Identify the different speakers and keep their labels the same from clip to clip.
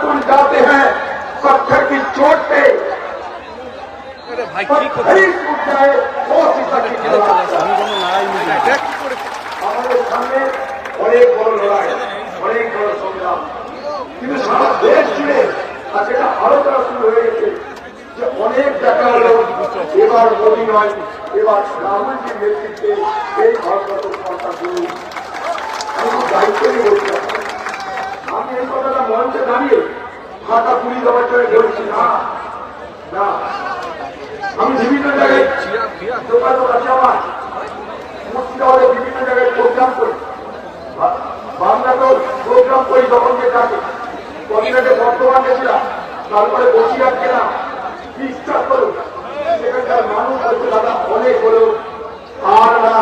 Speaker 1: तुम जाते हैं पत्थर की चोट पे, पत्थर ही टूट जाए वो सीता की আমাদের সামনে অনেক বড় লড়াই, অনেক বড় সংগ্রাম, কিন্তু সারা দেশ জুড়ে আজ এটা আলোচনা শুরু হয়ে গেছে যে অনেক দেখা হলো এবার মোদী নয়, এবার রাহুলজির নেতৃত্বে এই ভারতবর্ষ সরকার শুরু। আমি খুব দায়িত্ব নিয়ে বলছি, আমি এই কথাটা মঞ্চে দাঁড়িয়ে ফাঁকা পুলি দেওয়ার জন্য বলছি না, না। আমি বিভিন্ন জায়গায় যোগাযোগ আছে আমার, মুর্শিদাবাদে বিভিন্ন জায়গায় প্রোগ্রাম করি, বাংলাতেও প্রোগ্রাম করি যখন যে থাকে। কদিন আগে বর্ধমান গেছিলাম, তারপরে বসিরহাট গেলাম। বিশ্বাস করুন সেখানকার মানুষ বলছে দাদা অনেক হলেও আর না,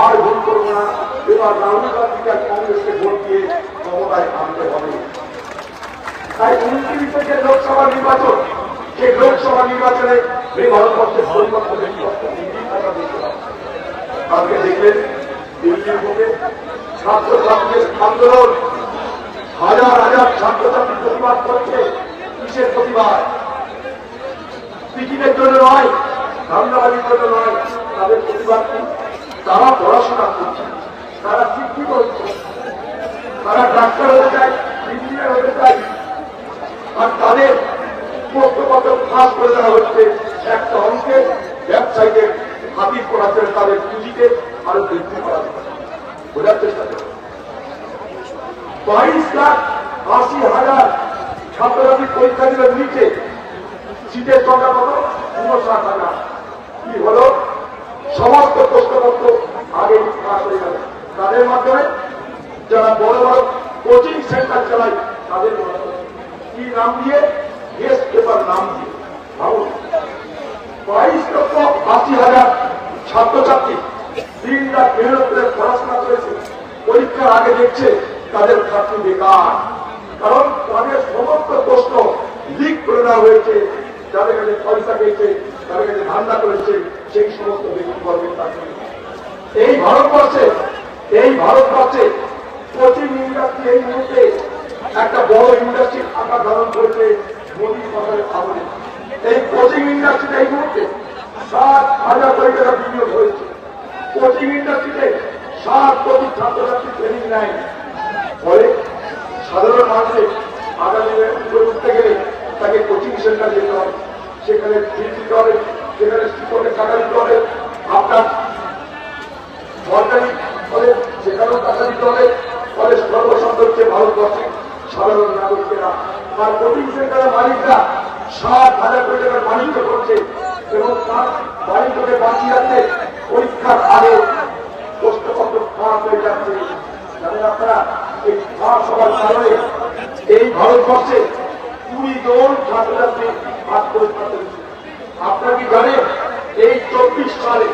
Speaker 1: আর ভুল করবো না, এবার রাহুল গান্ধীকে আর কংগ্রেসকে ভোট দিয়ে ক্ষমতায় আনতে হবে। তাই 29 যে লোকসভা নির্বাচন, সেই লোকসভা নির্বাচনে এই ভারতবর্ষের পরিবর্তনের আজকে দেখলেন দিল্লির বুকে ছাত্রছাত্রীদের আন্দোলন, হাজার হাজার ছাত্রছাত্রী প্রতিবাদ করছে। কিসের প্রতিবাদ? টিকিটের জন্য নয়, ধান্দাবাজির জন্য নয়, তাদের প্রতিবাদ কি? তারা পড়াশোনা করছে, তারা শিক্ষিত হচ্ছে, তারা ডাক্তার হতে চায়, ইঞ্জিনিয়ার হতে চায়, আর তাদের প্রশ্নপত্র ফাঁস করে দেওয়া হচ্ছে একটা অঙ্কের ব্যবসায়ীদের হাতির করার জন্য, তাদের পুঁজিতে আরো বৃদ্ধি করা বোঝার চেষ্টা করে। 22,80,000 ছাত্রছাত্রী পরীক্ষা দিল নিচে, সিটের সংখ্যা কত? 59,000। কি হলো? সমস্ত প্রশ্নপত্র আগে ফাঁস হয়ে গেল। তাদের মাধ্যমে যারা বড় বড় কোচিং সেন্টার চালায় তাদের কি নাম দিয়ে? গেস্ট পেপার নাম দিয়ে। ভাবুন, 22,80,000 ছাত্রছাত্রী দিন রাত মেহনত করে পড়াশোনা করেছে, পরীক্ষার আগে দেখছে তাদের ছাত্রী বেকার, কারণ তাদের সমস্ত প্রশ্ন লিক করে দেওয়া হয়েছে। যাদের কাছে পয়সা পেয়েছে, তাদের কাছে ধান্দা করেছে, সেই সমস্ত ব্যক্তিবর্গের কাছে। এই ভারতবর্ষে কোচিং ইন্ডাস্ট্রি এই মুহূর্তে একটা বড় ইন্ডাস্ট্রির আকার ধারণ করেছে মোদী সরকারের আমলে। এই কোচিং ইন্ডাস্ট্রিতে এই মুহূর্তে 60,000 কোটি টাকা বিনিয়োগ হয়েছে। কোচিং ইন্ডাস্ট্রিতে 60 কোটি ছাত্রছাত্রী ট্রেনিং নেয়। ফলে সাধারণ মানুষের আগামী উঠতে গেলে তাকে কোচিং সেন্টার যেতে হবে, সেখানে ফিস দিতে হবে, সেখানে শিক্ষকের টাকা দিতে হবে, আপনার সরকারি ফলে সেখানেও টাকা দিতে হবে। ফলে সর্বসম্মত হচ্ছে ভারতবর্ষের সাধারণ নাগরিকেরা। আর কোচিং সেন্টারের মালিকরা 60,000 কোটি টাকার বাণিজ্য করছে এবং তার বাণিজ্যকে বাঁচিয়ে যাচ্ছে। পরীক্ষার আগে প্রশ্নপত্র ফাঁস হয়ে যাচ্ছে। জানেন আপনারা, এই ফাঁস হওয়ার কারণে এই ভারতবর্ষে 20 জন ছাত্রছাত্রী আত্মহত্যা করেছে। আপনারা কি জানেন এই 24 সালে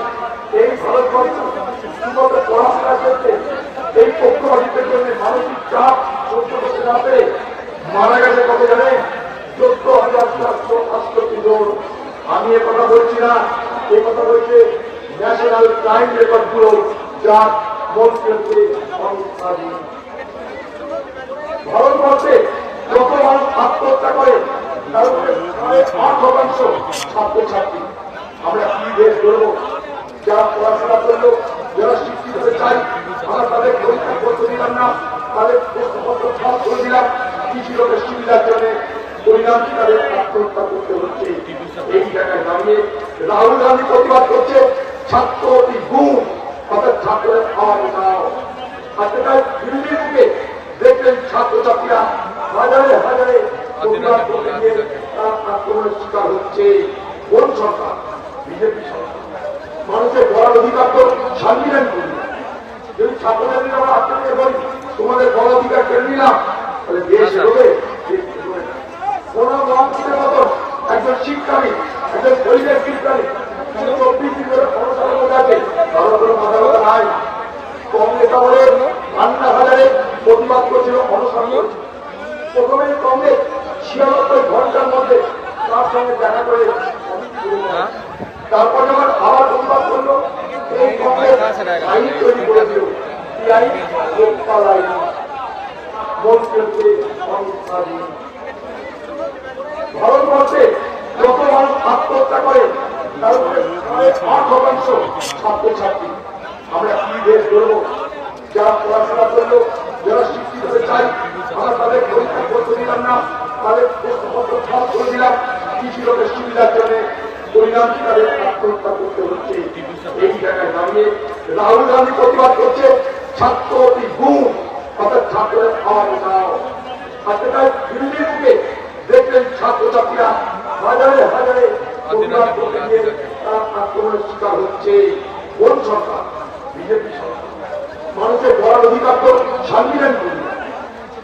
Speaker 1: এই ভারতবর্ষ শুধুমাত্র পড়াশোনা করতে এই পক্ষপাতিত্বের জন্য মানসিক চাপ সহ্য করতে না পেরে মারা গেছে কত জানেন? 14,468 জন। আমি এ কথা বলছি না, এ কথা বলছে ন্যাশনাল ক্রাইম রেকর্ড ব্যুরো, যার মন্ত্রী হচ্ছে অমিত শাহ। ভারতবর্ষে যত মানুষ আত্মহত্যা করে তার উপরে 8% ছাত্রছাত্রী। আমরা কি দেশ করবো? যারা পড়াশোনা করলো, যারা শিক্ষিত হতে চাই, আমরা তাদের পরীক্ষা করতে দিলাম না, তাদের প্রশ্নপত্র ফাঁস করে দিলাম কৃষি লোকের সুবিধার জন্য। পরিণাম তাদের আত্মহত্যা করতে হচ্ছে। এই জায়গায় দাঁড়িয়ে রাহুল গান্ধী প্রতিবাদ করছে ছাত্র গুণ, অর্থাৎ ছাত্রের খাওয়া উঠাও। আজকাল দিল্লির বুকে দেখলেন ছাত্রছাত্রীরা হাজারে হাজারে প্রতিবাদ করতে গিয়ে তারা আক্রমণের শিকার হচ্ছে। কোন সরকার? বিজেপি সরকার। মানুষের বলার অধিকার তো সাংবিধানিক অধিকার। যদি ছাত্রছাত্রীরা আমরা আত্মীয় বলি তোমাদের বড় অধিকার কেড়ে নিলাম, তাহলে দেশ এগোবে। কোন মহাপুরের মতন একজন শিক্ষাবিদ, একজন পরিবেশ বিজ্ঞানী 24 দিন ধরে অনশনের মধ্যে আছে, তারা কোনো মাথা ব্যথা নাই। কংগ্রেস আমলে আন্না হাজারে প্রতিবাদ করছিল, অনশন করছিল। প্রথমে কংগ্রেস 96 ঘন্টার মধ্যে তার সঙ্গে দেখা করে, তারপর যখন আবার প্রতিবাদ করলো, এই কংগ্রেস আইন তৈরি করেছিল। এই আইন লোকপাল আইন, মন্ত্রী হচ্ছে অমিত শাহ। ভারতবর্ষে যত মানুষ আত্মহত্যা করে তার উপরে 8% ছাত্রছাত্রী। আমরা কি দেশ গড়ব? যারা পড়াশোনা করলো, যারা শিক্ষিত হতে চাই, আমরা তাদের পরীক্ষা করতে দিলাম না, তাদের প্রশ্নপত্র ফাঁস করে দিলাম কিছু লোকের সুবিধার জন্য। পরিণাম তাদের আত্মহত্যা করতে হচ্ছে। এই জায়গায় দাঁড়িয়ে রাহুল গান্ধী প্রতিবাদ করছে ছাত্র গুণ, অর্থাৎ ছাত্রের খাওয়া উঠাও। আজকে দিল্লির বুকে দেখবেন ছাত্রছাত্রীরা হাজারে হাজারে প্রতিবাদ করতে গিয়ে তারা আক্রমণের শিকার হচ্ছে। কোন সরকার? বিজেপি সরকার। মানুষের বলার অধিকার তো সাংবিধানিক অধিকার।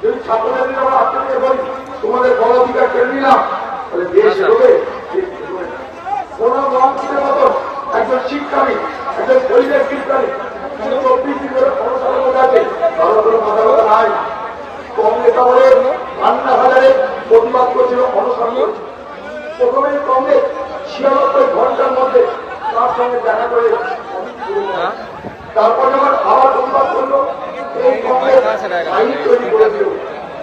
Speaker 1: যদি ছাত্রছাত্রীরা আমরা আপনাকে বলি তোমাদের বড় অধিকার কেড়ে নিলাম, তাহলে দেশ হবে। কোন মন্ত্রীর মতন একজন শিক্ষাবিদ, একজন পরিবেশ বিজ্ঞানী 24 দিন ধরে অনশনের মধ্যে আছে, তারও কোনো মাথা ব্যথা নাই। কংগ্রেস আমলে আন্না হাজারে প্রতিবাদ করছিল, অনশন করছিল। প্রথমে কংগ্রেস 96 ঘন্টার মধ্যে তার সঙ্গে দেখা করে তারপর যখন আবার প্রতিবাদ করলো, এই কংগ্রেস আইন তৈরি করেছিল।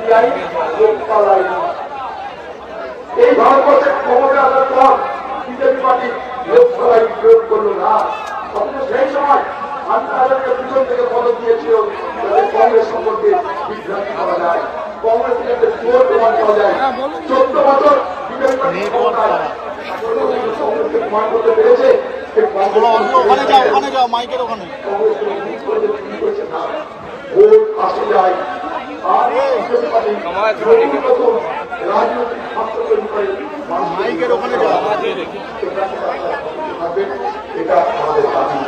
Speaker 1: এই আইন লোকপাল আইন। এই ভারতবর্ষের ক্ষমতা আসার পর বিজেপি পার্টি লোকপাল আইন প্রয়োগ করলো না। অথচ সেই সময় আন্নাহাজারকে পিছন থেকে পদক দিয়েছিল কংগ্রেস সম্পর্কে বিভ্রান্তি করা যায়, কংগ্রেস থেকে চোর প্রমাণ করা যায়। 14 বছর বিজেপি পার্টি ক্ষমতায় কংগ্রেসকে প্রমাণ করতে পেরেছে।
Speaker 2: ওখানে যাও মাইকের ওখানে। মাইকের ওখানে যাও।
Speaker 1: এটা আমাদের দাবি।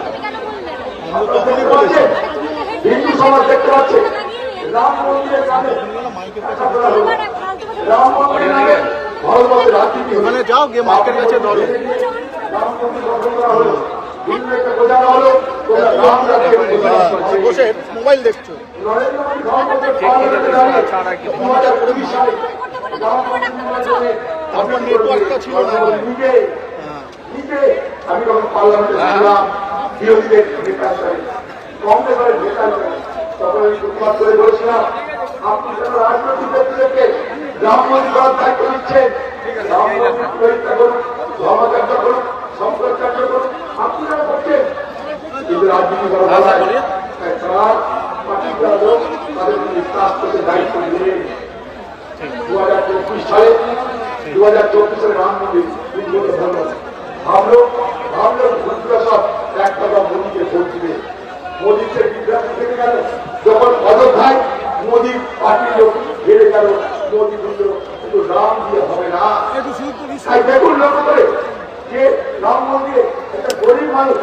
Speaker 1: হিন্দু সমাজ দেখতে পাচ্ছে রাম মন্দিরের নামে রাম মন্দিরের নামে ভারতবর্ষের রাজনীতি
Speaker 2: ওখানে যাও গিয়ে মাইকের কাছে ধরো।
Speaker 1: রাম মন্দির গঠন করা হলো, হিন্দুকে বোঝানো হলো তোমরা রাম রাজ্যে
Speaker 2: বসে মোবাইল দেখছো।
Speaker 1: নরেন্দ্র মোদী ভারতবর্ষের 2024 সালে রাম মন্দির
Speaker 2: তারপর নেটওয়ার্কটা ছিল না।
Speaker 1: নিজে আমি যখন পার্লামেন্টে ছিলাম বিরোধীদের নেতা হিসাবে, কংগ্রেসের নেতা হিসাবে, তখন আমি প্রতিবাদ করে বলেছিলাম আপনি যেন রাজনৈতিক ব্যক্তিদেরকে রাম মন্দির করার দায়িত্ব দিচ্ছেন, রাম মন্দির প্রতিষ্ঠা করুন, ধর্মচর্চা করুন, শঙ্করাচার্য করুন, আপনি যারা করছেন। কিন্তু রাজনীতি করা তার পার্টি যারা লোক তাদের কাজ করতে দায়িত্ব দিলেন। 2024 সালে 2024 সালে রাম মন্দির ভাবলো ভোটগুলো সব এক টাকা মোদীকে ভোট দিবে। মোদীকে বিভ্রান্তি থেকে গেল যখন অযোধ্যায় মোদী পার্টির লোক হেরে গেল, মোদী বলল কিন্তু রাম দিয়ে হবে না। তাই দেখুন লক্ষ্য করে যে রাম মন্দিরে একটা গরিব মানুষ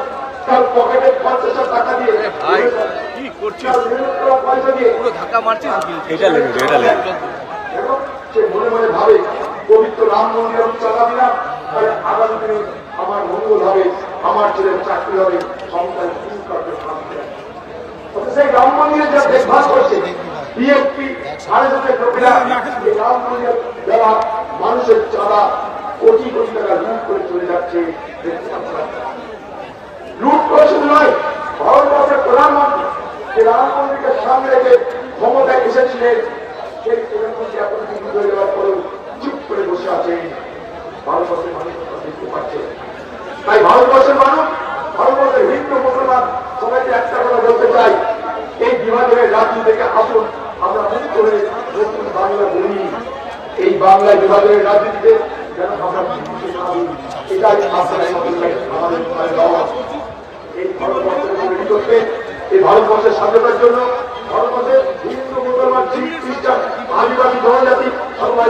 Speaker 1: তার পকেটে 50,000 টাকা দিয়ে পয়সা দিয়ে
Speaker 3: ধাক্কা মারছে
Speaker 1: এবং সে মনে মনে ভাবে পবিত্র রাম মন্দির আমি চালা দিলাম, তাহলে আগামী দিনে আমার মঙ্গল হবে, আমার ছেলের চাকরি হবে, সন্তান সেই রাম মন্দিরের যা দেখভাল করছে বিএনপি আরএসএসের লোকেরা, এই রাম মন্দির যারা মানুষের চাঁদা কোটি কোটি টাকা লুট করে চলে যাচ্ছে। লুট করে শুধু নয়, ভারতবর্ষের প্রধানমন্ত্রী যে রাম মন্দিরকে সামনে রেখে ক্ষমতায় এসেছিলেন, সেই প্রধানমন্ত্রী এতদিন হয়ে যাওয়ার পরেও চুপ করে বসে আছেন। ভারতবর্ষের মানুষ দেখতে পাচ্ছে। তাই ভারতবর্ষের মানুষ, ভারতবর্ষের হিন্দু মুসলমান সবাইকে একটা কথা বলতে চাই, এই বিভাজনের রাজনীতি থেকে আসুন আমরা মুক্ত হয়ে নতুন বাংলা বলি। এই বাংলায় বিভাজনের রাজনীতিতে যেন আমরা এটাই আমাদের দেওয়া। এই ভারতবর্ষের তৈরি করতে, এই ভারতবর্ষের স্বাধীনতার জন্য ভারতবর্ষের হিন্দু মুসলমান শিখ খ্রিস্টান আদিবাসী জনজাতি সবাই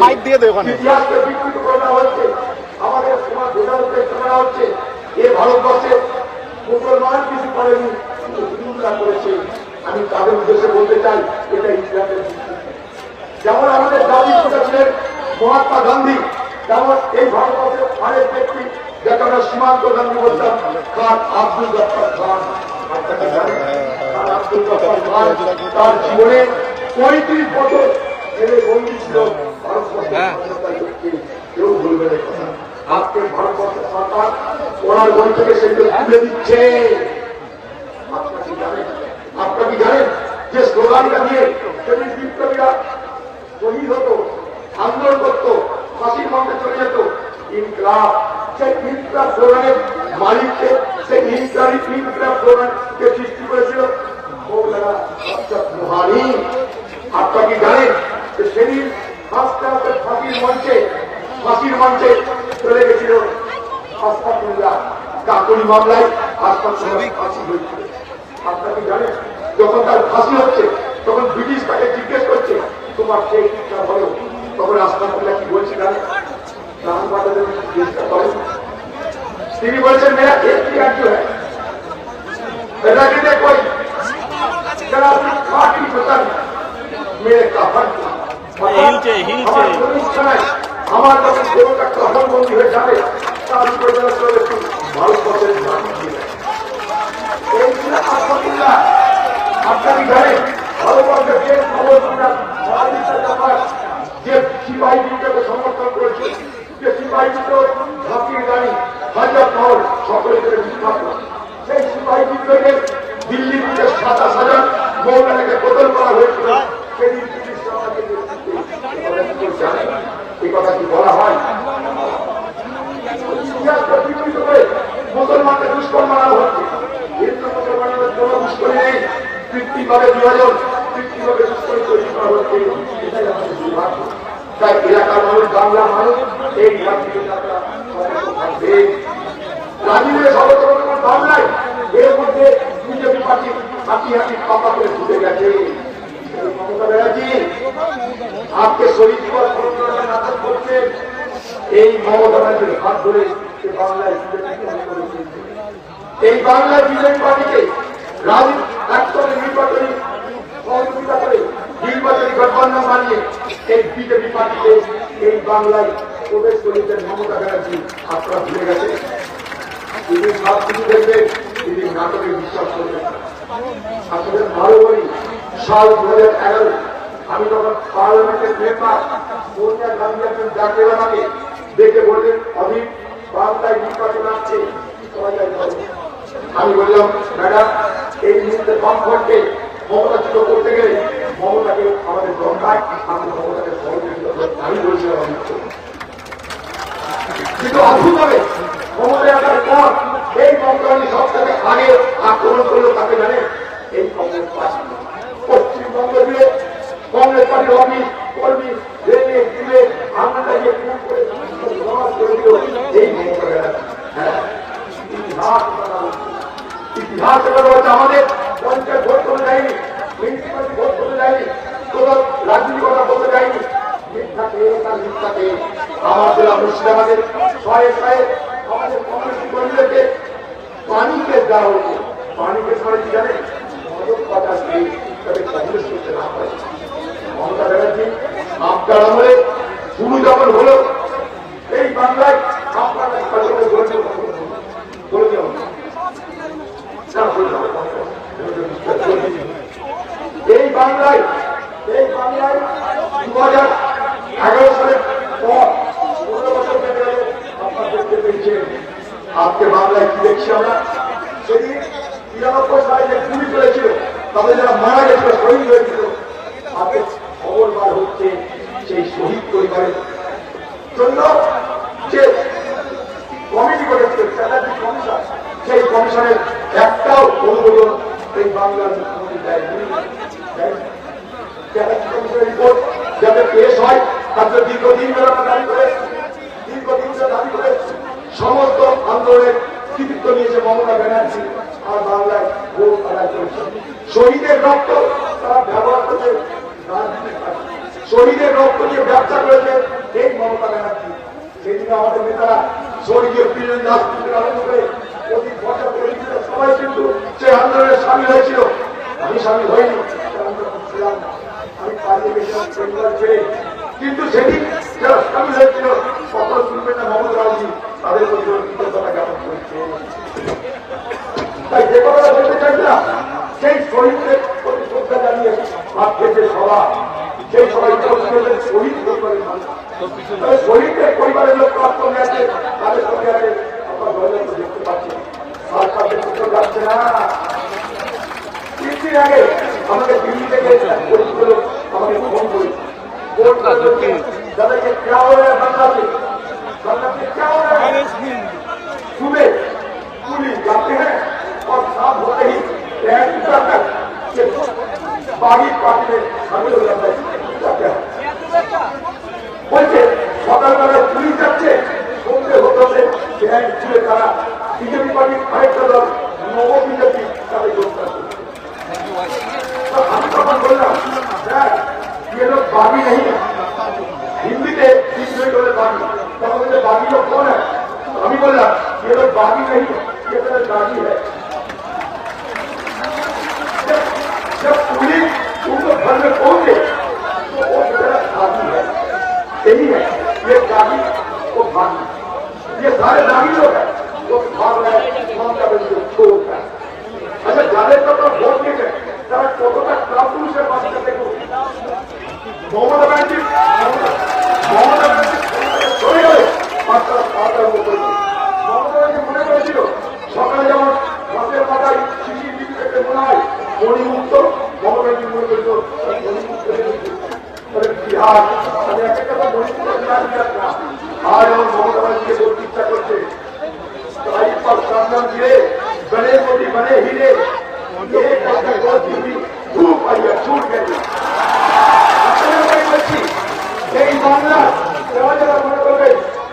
Speaker 2: মাইক দিয়ে দেয় ওখানে।
Speaker 1: ইতিহাসকে বিকৃত করা হচ্ছে, আমাদের সমাজ বোঝানোর করা হচ্ছে এ ভারতবর্ষে মুসলমান কিছু করেনি, হিন্দুরা করেছে। আমি তাদের উদ্দেশ্যে বলতে চাই এটা ইতিহাসের যেমন আমাদের জাতির পিতা ছিলেন মহাত্মা গান্ধী, তেমন এই ভারতবর্ষের আরেক ব্যক্তি যাকে আমরা সীমান্ত গান্ধী বলতাম, খান আব্দুল গফফার খান। আব্দুল গফফার খান তার জীবনে 35 বছর জেলে বন্দী ছিল ভারতবর্ষের। কেউ বলবে না কথা। আজকে ভারতবর্ষের সরকার ওনার বই থেকে সেগুলো তুলে দিচ্ছে। যে স্লোগানটা দিয়ে সেদিন বিপ্লবীরা শহীদ হতো, আন্দোলন করতো, ফাঁসির মঞ্চে চলে যেত, ইনকলাব, সেই ইনকলাব স্লোগানের মালিককে, সেই ইনকলাব স্লোগানকে সৃষ্টি করেছিল মৌলানা আশরাফ রুহানি। আপনারা কি জানেন যে সেদিন আস্তে আস্তে ফাঁসির মঞ্চে চলে গেছিল আস্তাগফিরুল্লাহ, কাকুরি মামলায় আস্তাগফিরুল্লাহ ফাঁসি হয়েছিল। আপনারা কি জানেন যখন তার ফাঁসি হচ্ছে তখন ব্রিটিশ তাকে জিজ্ঞেস করছে তোমার সেই ইচ্ছা বলো, তখন আস্তাগফিরুল্লাহ কি বলছে জানেন? তিনি বলছেন মেরা এখতিয়ার जो है रखने कोई जरा खाटी बतन मेरे काफन আমার যখন দেবতা কাফন বন্দী হয়ে যাবে তার উপর যেন চলে ভারতবর্ষের মাটি দিয়ে এই ছিল আলহামদুলিল্লাহ। আপনারা জানেন ভারতবর্ষের যে খবরটা যে সিপাহী বিদ্রোহকে সমর্থন করেছে, যে সিপাহী বিদ্রোহ ঝাঁপিয়ে রানী হাজার মহল সকলে থেকে বিখ্যাত, সেই সিপাহী বিদ্রোহের দিল্লি থেকে 27,000 মৌলানাকে বদল করা হয়েছিল। সেদিন ব্রিটিশ এই কথা কি বলা হয়? ইতিহাসকে বিকৃত করে মুসলমানকে দুষ্কর মানা হচ্ছে। হিন্দু মুসলমানদের কোন দুষ্করি নেই, কৃত্রিমভাবে বিভাজন, কৃত্রিমভাবে দুষ্করি তৈরি করা হচ্ছে। এটাই আমাদের দুর্ভাগ্য। তাই এলাকার মানুষ, বাংলার মানুষ এই রাজনীতির সর্বত্র বাংলায় এর মধ্যে বিজেপি পার্টি হাঁটি হাঁটি পাপা করে ছুটে গেছে। মমতা ব্যানার্জি আপকে শহীদ দিবস নাটক করছেন, এই মমতা ব্যানার্জির হাত ধরে বাংলায় এই বাংলায় বিজেপি পার্টিকে একদম নির্বাচনী সহযোগিতা করে নির্বাচনী গঠবন্ধন বানিয়ে এই বিজেপি পার্টিকে এই বাংলায় প্রবেশ করেছেন মমতা ব্যানার্জি। আপনারা ভুলে গেছে তিনি সব কিছু দেখবেন, তিনি নাটকে বিশ্বাস করবেন। আপনাদের ভালো বলি, সাল 2011 আমি যখন পার্লামেন্টের মেম্বার সোনিয়া গান্ধী একজন ডাকের আমাকে দেখে বললেন অভিক বাংলায় নির্বাচন আসছে, আমি বললাম ম্যাডাম এই মুহূর্তে বামফ্রন্টকে মমতা ছিল করতে গেলে মমতাকে আমাদের দরকার, আমি মমতাকে সহযোগিতা আমি বলছিলাম কিন্তু অদ্ভুতভাবে মমতা আসার পর এই মমতাকে সব থেকে আগে আক্রমণ করলো তাকে জানেন এই কংগ্রেস পার্টি। পশ্চিমবঙ্গ দিয়ে কংগ্রেস পার্টির অফিস কর্মী রেলে দিলে আমরা এই মমতা ব্যানার্জি। হ্যাঁ ইতিহাস আমাদের পঞ্চায়েত ভোট করে যায়নি, মিউনিসিপালিটি ভোট করে যায়নি, কোথাও রাজনীতি কথা বলতে যায়নি। আমাদের মুর্শিদাবাদের শয়ে শয়ে আমাদের কংগ্রেস কর্মীদেরকে পানি কেস দেওয়া হয়েছে। পানি কেস মানে কি জানেন? কংগ্রেস করতে না পারে। মমতা ব্যানার্জি আপনার আমলে শুরু যখন হলো এই বাংলায় আপনারা বলে দেওয়া এই বাংলায় 2011 সালের পর 15 বছর কেটে গেল, আপনারা দেখতে পেয়েছেন আজকে বাংলায় কি দেখছি আমরা। সেদিন 93 সালে যে গুলি চলেছিল, তাদের যারা মারা গেছিল, শহীদ হয়েছিল, আজকে খবর বার হচ্ছে সেই শহীদ পরিবারের জন্য যে কমিটি করেছিল চ্যাটার্জি কমিশন, সেই কমিশনের একটাও অনুমোদন এই বাংলার মুখ্যমন্ত্রী দেয়নি। চ্যাটার্জি কমিশনের রিপোর্ট যাতে পেশ হয় তার জন্য দীর্ঘদিন দাবি করে সমস্ত আন্দোলনের কৃতিত্ব নিয়েছে মমতা ব্যানার্জি। আর বাংলায় ভোট আদায় করেছে। শহীদের রক্ত তারা ব্যবহার করছে, শহীদের রক্ত দিয়ে ব্যবসা করেছে এই মমতা ব্যানার্জি। সেদিন আমাদের নেতারা স্বর্গীয় বীরেন দাস থেকে আরম্ভ করে প্রতি বছর সবাই কিন্তু সেই আন্দোলনে সামিল হয়েছিল। আমি সামিল হইনি, ছিলাম না, আমি পালিয়ে গেছিলাম পরিবার ছেড়ে। কিন্তু সেদিন যারা সামিল হয়েছিল সকল শুনবেন না মমতা ব্যানার্জি তাদের প্রতি কৃতজ্ঞতা জ্ঞাপন করেছে। তাই যে কথাটা বলতে চাইছিলাম, সেই শহীদদের প্রতি শ্রদ্ধা জানিয়ে আজকে যে সভা, সেই সবাই শহীদ পরিবারের মানুষ, শহীদদের পরিবারের লোক সঙ্গে আছে, তাদের সঙ্গে আছে। আপনার ঘরে দেখতে পাচ্ছেন সরকার যাচ্ছে না। 3 দিন আগে আমাদের দিল্লিতে दादा ये क्या हो रहा है गंगा से क्या हो रहा है? सुबह पुलिस जाते हैं और शाम होते ही टैंक उतरकर बागी पार्टी में शामिल हो जाता है। বলছে সকালবেলা পুলিশ যাচ্ছে, সন্ধ্যে হতে হতে ট্যাঙ্ক ছুড়ে তারা বিজেপি পার্টির আরেকটা দল নব বিজেপি তাদের যোগদান করছে। আমি তখন বললাম স্যার ये लोग बागी नहीं है, हिंदी में 30 मिनट बोले बागी, तब बोले बागी लोग कौन है? আমি বললাম ये लोग बागी नहीं है, ये मेरे दागी है। जब पुलिस उनको घर में पहुंचे तो वो मेरा दागी है, यही है ये दागी वो भागी, ये सारे दागी लोग हैं वो भाग रहे हैं ममता बनर्जी को छोड़कर। अच्छा जाने तो वोट नहीं है তারা কতটা কাপুরুষের বাস করতে মমতা ব্যানার্জি চলে গেলে মমতা ব্যানার্জি মনে করেছিল সকালে যেমন গাছের পাতায় শিশির দিদি থেকে মনে হয় মণিমুক্ত, মমতা ব্যানার্জি মনে করেছিল বিহার আমি একটা কথা মণিমুক্ত বিহার না আর আমার মমতা ব্যানার্জিকে বলতে ইচ্ছা করছে তাই পর চন্দন দিয়ে বনে মোটি বনে হিরে ছুট গেছে এই বাংলা যারা মনে করবে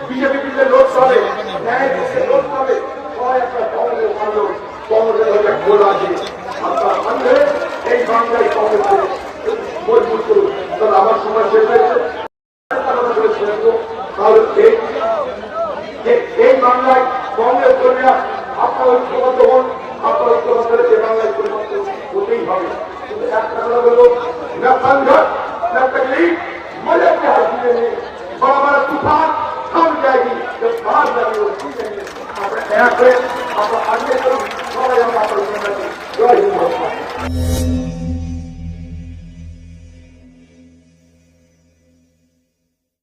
Speaker 1: বিজেপি দিলে লোক পাবে, ন্যায় দিলে লোক পাবে, সবাই একটা কংগ্রেস মানুষ কংগ্রেস একটা খোলা আছে আপনার সঙ্গে এই বাংলায় কংগ্রেসকে মজবুত করুন। তাহলে আমার সময় শেষ হয়েছে, তাহলে এই বাংলায় কংগ্রেস কর্মীরা আপনার ঐক্যবদ্ধ হন, আপনার ঐক্যবদ্ধ হলে যে বাংলায় পরিবর্তন হতেই হবে। কিন্তু একটা কথা বলবো না সংঘর্ষ না तकलीफ मजे के हाथ में बड़ा बड़ा तूफान थम जाएगी जब बाहर जाएगी वो छूटेंगे। अपने नया करें, अपना आगे करो, जय हिंद।